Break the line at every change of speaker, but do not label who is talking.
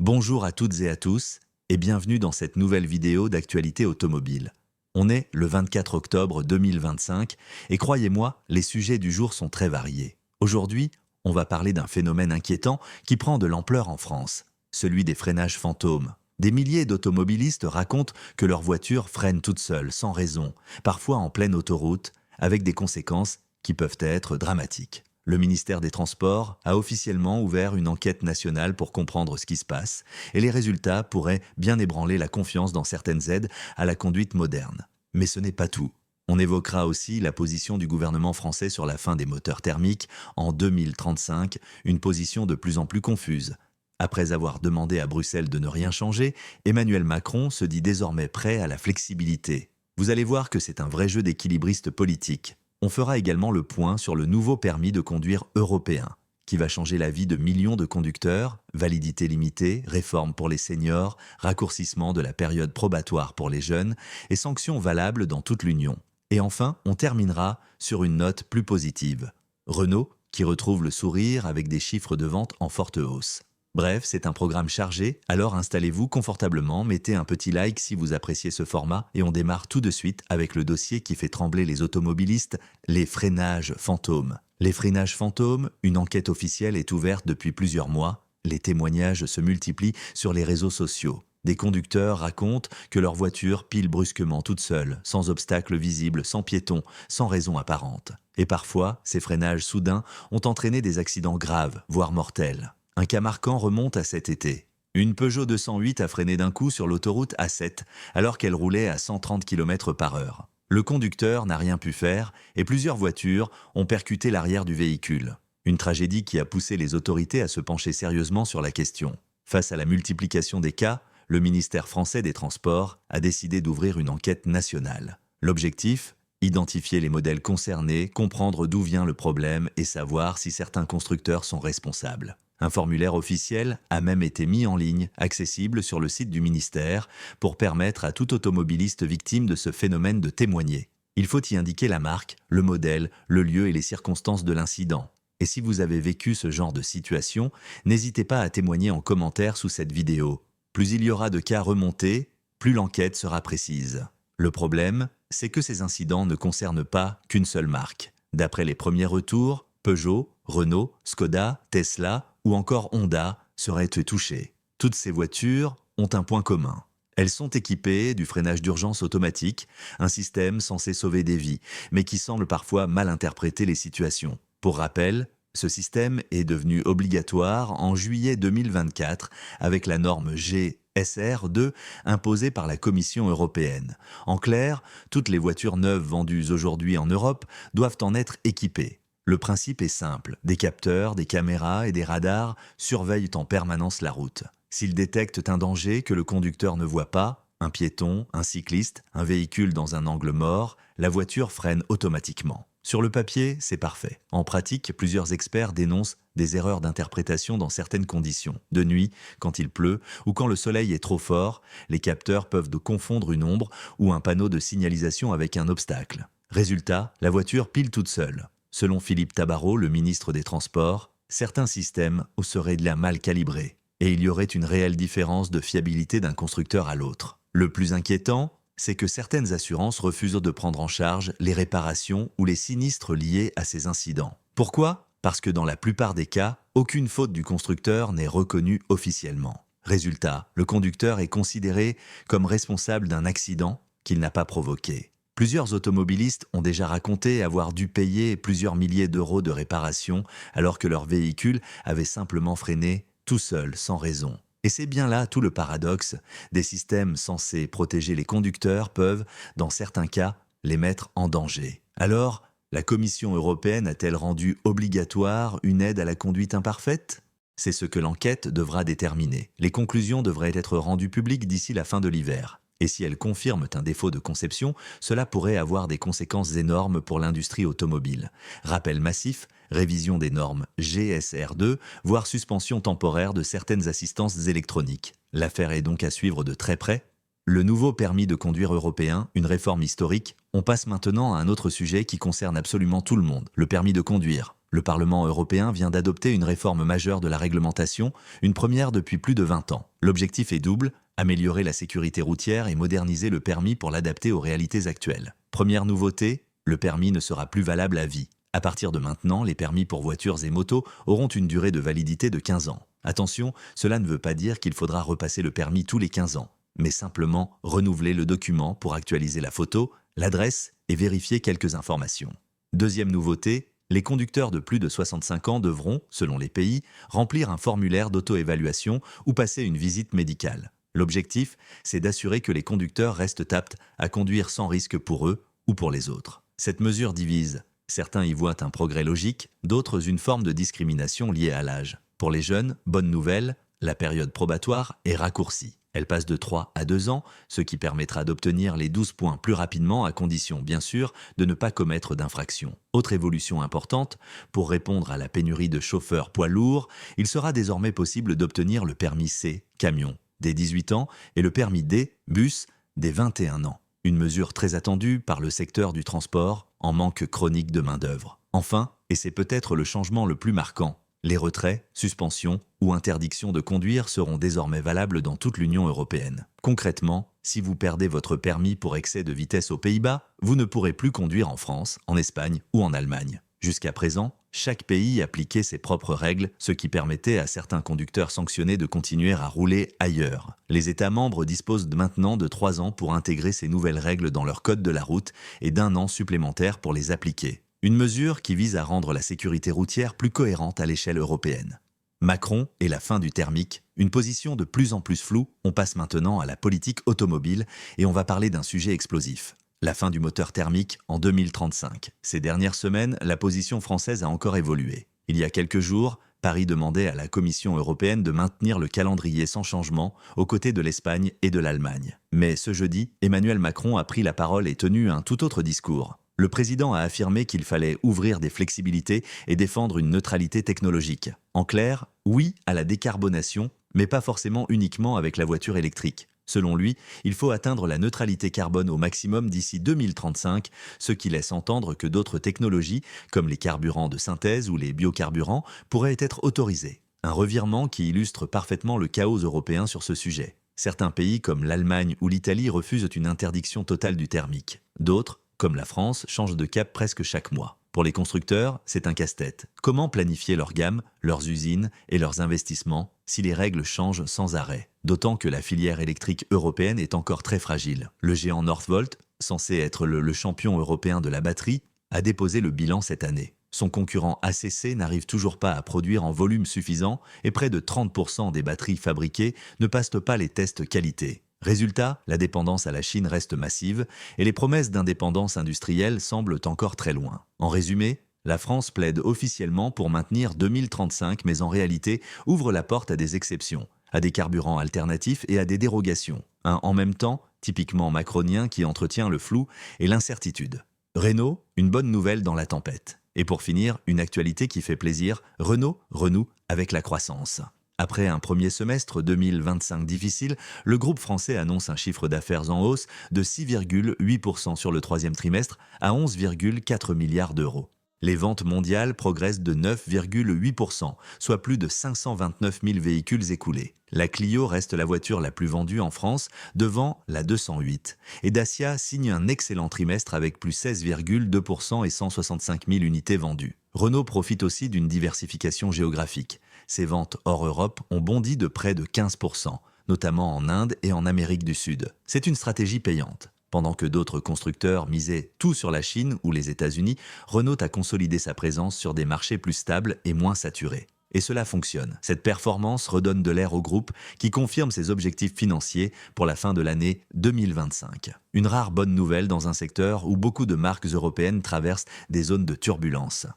Bonjour à toutes et à tous et bienvenue dans cette nouvelle vidéo d'actualité automobile. On est le 24 octobre 2025 et croyez-moi, les sujets du jour sont très variés. Aujourd'hui, on va parler d'un phénomène inquiétant qui prend de l'ampleur en France, celui des freinages fantômes. Des milliers d'automobilistes racontent que leurs voitures freinent toutes seules, sans raison, parfois en pleine autoroute, avec des conséquences qui peuvent être dramatiques. Le ministère des Transports a officiellement ouvert une enquête nationale pour comprendre ce qui se passe, et les résultats pourraient bien ébranler la confiance dans certaines aides à la conduite moderne. Mais ce n'est pas tout. On évoquera aussi la position du gouvernement français sur la fin des moteurs thermiques en 2035, une position de plus en plus confuse. Après avoir demandé à Bruxelles de ne rien changer, Emmanuel Macron se dit désormais prêt à la flexibilité. Vous allez voir que c'est un vrai jeu d'équilibristes politiques. On fera également le point sur le nouveau permis de conduire européen, qui va changer la vie de millions de conducteurs, validité limitée, réforme pour les seniors, raccourcissement de la période probatoire pour les jeunes et sanctions valables dans toute l'Union. Et enfin, on terminera sur une note plus positive. Renault, qui retrouve le sourire avec des chiffres de vente en forte hausse. Bref, c'est un programme chargé, alors installez-vous confortablement, mettez un petit like si vous appréciez ce format et on démarre tout de suite avec le dossier qui fait trembler les automobilistes, les freinages fantômes. Les freinages fantômes, une enquête officielle est ouverte depuis plusieurs mois, les témoignages se multiplient sur les réseaux sociaux. Des conducteurs racontent que leur voiture pile brusquement toute seule, sans obstacle visible, sans piéton, sans raison apparente. Et parfois, ces freinages soudains ont entraîné des accidents graves, voire mortels. Un cas marquant remonte à cet été. Une Peugeot 208 a freiné d'un coup sur l'autoroute A7 alors qu'elle roulait à 130 km/h. Le conducteur n'a rien pu faire et plusieurs voitures ont percuté l'arrière du véhicule. Une tragédie qui a poussé les autorités à se pencher sérieusement sur la question. Face à la multiplication des cas, le ministère français des Transports a décidé d'ouvrir une enquête nationale. L'objectif ? Identifier les modèles concernés, comprendre d'où vient le problème et savoir si certains constructeurs sont responsables. Un formulaire officiel a même été mis en ligne, accessible sur le site du ministère, pour permettre à tout automobiliste victime de ce phénomène de témoigner. Il faut y indiquer la marque, le modèle, le lieu et les circonstances de l'incident. Et si vous avez vécu ce genre de situation, n'hésitez pas à témoigner en commentaire sous cette vidéo. Plus il y aura de cas remontés, plus l'enquête sera précise. Le problème, c'est que ces incidents ne concernent pas qu'une seule marque. D'après les premiers retours, Peugeot, Renault, Skoda, Tesla ou encore Honda seraient touchées. Toutes ces voitures ont un point commun. Elles sont équipées du freinage d'urgence automatique, un système censé sauver des vies, mais qui semble parfois mal interpréter les situations. Pour rappel, ce système est devenu obligatoire en juillet 2024 avec la norme GSR2 imposée par la Commission européenne. En clair, toutes les voitures neuves vendues aujourd'hui en Europe doivent en être équipées. Le principe est simple, des capteurs, des caméras et des radars surveillent en permanence la route. S'ils détectent un danger que le conducteur ne voit pas, un piéton, un cycliste, un véhicule dans un angle mort, la voiture freine automatiquement. Sur le papier, c'est parfait. En pratique, plusieurs experts dénoncent des erreurs d'interprétation dans certaines conditions. De nuit, quand il pleut ou quand le soleil est trop fort, les capteurs peuvent confondre une ombre ou un panneau de signalisation avec un obstacle. Résultat, la voiture pile toute seule. Selon Philippe Tabarot, le ministre des Transports, certains systèmes seraient mal calibrés et il y aurait une réelle différence de fiabilité d'un constructeur à l'autre. Le plus inquiétant, c'est que certaines assurances refusent de prendre en charge les réparations ou les sinistres liés à ces incidents. Pourquoi ? Parce que dans la plupart des cas, aucune faute du constructeur n'est reconnue officiellement. Résultat, le conducteur est considéré comme responsable d'un accident qu'il n'a pas provoqué. Plusieurs automobilistes ont déjà raconté avoir dû payer plusieurs milliers d'euros de réparation alors que leur véhicule avait simplement freiné tout seul, sans raison. Et c'est bien là tout le paradoxe. Des systèmes censés protéger les conducteurs peuvent, dans certains cas, les mettre en danger. Alors, la Commission européenne a-t-elle rendu obligatoire une aide à la conduite imparfaite ? C'est ce que l'enquête devra déterminer. Les conclusions devraient être rendues publiques d'ici la fin de l'hiver. Et si elles confirment un défaut de conception, cela pourrait avoir des conséquences énormes pour l'industrie automobile. Rappel massif, révision des normes GSR2, voire suspension temporaire de certaines assistances électroniques. L'affaire est donc à suivre de très près. Le nouveau permis de conduire européen, une réforme historique, on passe maintenant à un autre sujet qui concerne absolument tout le monde, le permis de conduire. Le Parlement européen vient d'adopter une réforme majeure de la réglementation, une première depuis plus de 20 ans. L'objectif est double, améliorer la sécurité routière et moderniser le permis pour l'adapter aux réalités actuelles. Première nouveauté, le permis ne sera plus valable à vie. À partir de maintenant, les permis pour voitures et motos auront une durée de validité de 15 ans. Attention, cela ne veut pas dire qu'il faudra repasser le permis tous les 15 ans, mais simplement renouveler le document pour actualiser la photo, l'adresse et vérifier quelques informations. Deuxième nouveauté, les conducteurs de plus de 65 ans devront, selon les pays, remplir un formulaire d'auto-évaluation ou passer une visite médicale. L'objectif, c'est d'assurer que les conducteurs restent aptes à conduire sans risque pour eux ou pour les autres. Cette mesure divise. Certains y voient un progrès logique, d'autres une forme de discrimination liée à l'âge. Pour les jeunes, bonne nouvelle, la période probatoire est raccourcie. Elle passe de 3 à 2 ans, ce qui permettra d'obtenir les 12 points plus rapidement, à condition, bien sûr, de ne pas commettre d'infraction. Autre évolution importante, pour répondre à la pénurie de chauffeurs poids lourds, il sera désormais possible d'obtenir le permis C, camion, dès 18 ans, et le permis D, bus, dès 21 ans. Une mesure très attendue par le secteur du transport, en manque chronique de main-d'œuvre. Enfin, et c'est peut-être le changement le plus marquant, les retraits, suspensions ou interdictions de conduire seront désormais valables dans toute l'Union européenne. Concrètement, si vous perdez votre permis pour excès de vitesse aux Pays-Bas, vous ne pourrez plus conduire en France, en Espagne ou en Allemagne. Jusqu'à présent, chaque pays appliquait ses propres règles, ce qui permettait à certains conducteurs sanctionnés de continuer à rouler ailleurs. Les États membres disposent maintenant de 3 ans pour intégrer ces nouvelles règles dans leur code de la route et d'1 an supplémentaire pour les appliquer. Une mesure qui vise à rendre la sécurité routière plus cohérente à l'échelle européenne. Macron et la fin du thermique, une position de plus en plus floue, on passe maintenant à la politique automobile et on va parler d'un sujet explosif. La fin du moteur thermique en 2035. Ces dernières semaines, la position française a encore évolué. Il y a quelques jours, Paris demandait à la Commission européenne de maintenir le calendrier sans changement aux côtés de l'Espagne et de l'Allemagne. Mais ce jeudi, Emmanuel Macron a pris la parole et tenu un tout autre discours. Le président a affirmé qu'il fallait ouvrir des flexibilités et défendre une neutralité technologique. En clair, oui à la décarbonation, mais pas forcément uniquement avec la voiture électrique. Selon lui, il faut atteindre la neutralité carbone au maximum d'ici 2035, ce qui laisse entendre que d'autres technologies, comme les carburants de synthèse ou les biocarburants, pourraient être autorisées. Un revirement qui illustre parfaitement le chaos européen sur ce sujet. Certains pays comme l'Allemagne ou l'Italie refusent une interdiction totale du thermique. D'autres, comme la France, changent de cap presque chaque mois. Pour les constructeurs, c'est un casse-tête. Comment planifier leur gamme, leurs usines et leurs investissements si les règles changent sans arrêt? D'autant que la filière électrique européenne est encore très fragile. Le géant Northvolt, censé être le champion européen de la batterie, a déposé le bilan cette année. Son concurrent ACC n'arrive toujours pas à produire en volume suffisant et près de 30% des batteries fabriquées ne passent pas les tests qualité. Résultat, la dépendance à la Chine reste massive et les promesses d'indépendance industrielle semblent encore très loin. En résumé, la France plaide officiellement pour maintenir 2035 mais en réalité ouvre la porte à des exceptions, à des carburants alternatifs et à des dérogations. Un en même temps, typiquement macronien qui entretient le flou et l'incertitude. Renault, une bonne nouvelle dans la tempête. Et pour finir, une actualité qui fait plaisir, Renault renoue avec la croissance. Après un premier semestre 2025 difficile, le groupe français annonce un chiffre d'affaires en hausse de 6,8% sur le troisième trimestre à 11,4 milliards d'euros. Les ventes mondiales progressent de 9,8%, soit plus de 529 000 véhicules écoulés. La Clio reste la voiture la plus vendue en France, devant la 208. Et Dacia signe un excellent trimestre avec plus 16,2% et 165 000 unités vendues. Renault profite aussi d'une diversification géographique. Ses ventes hors Europe ont bondi de près de 15%, notamment en Inde et en Amérique du Sud. C'est une stratégie payante. Pendant que d'autres constructeurs misaient tout sur la Chine ou les États-Unis, Renault a consolidé sa présence sur des marchés plus stables et moins saturés. Et cela fonctionne. Cette performance redonne de l'air au groupe qui confirme ses objectifs financiers pour la fin de l'année 2025. Une rare bonne nouvelle dans un secteur où beaucoup de marques européennes traversent des zones de turbulence.